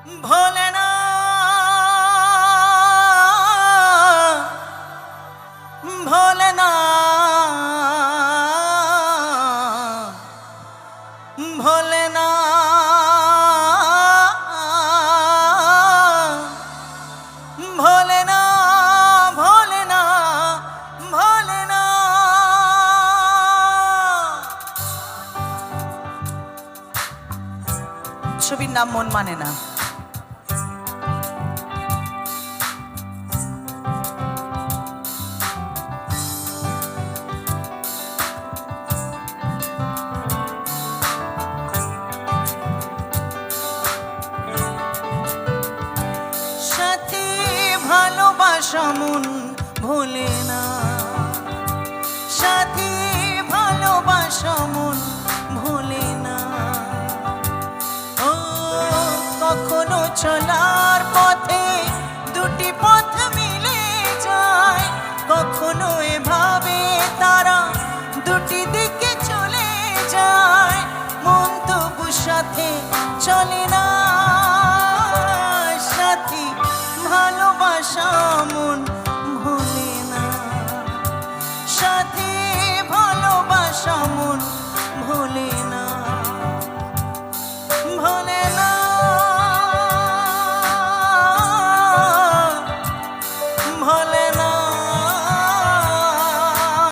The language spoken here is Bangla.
ভোলে না ভোলে না ভোলে না ভোলে না ভোলে না ভোলে না। ছবির নাম মন মানে না। সাথী ভালোবাসা মন ভোলে না, সাথী ভালোবাসা মন ভোলে না। ও কখনো চলার পথে দুটি পথ মিলে যায়, কখনো এভাবে তারা দুটি দিকে চলে যায়, মন তবু সাথে চলে না। সাথী ভালোবাসা মন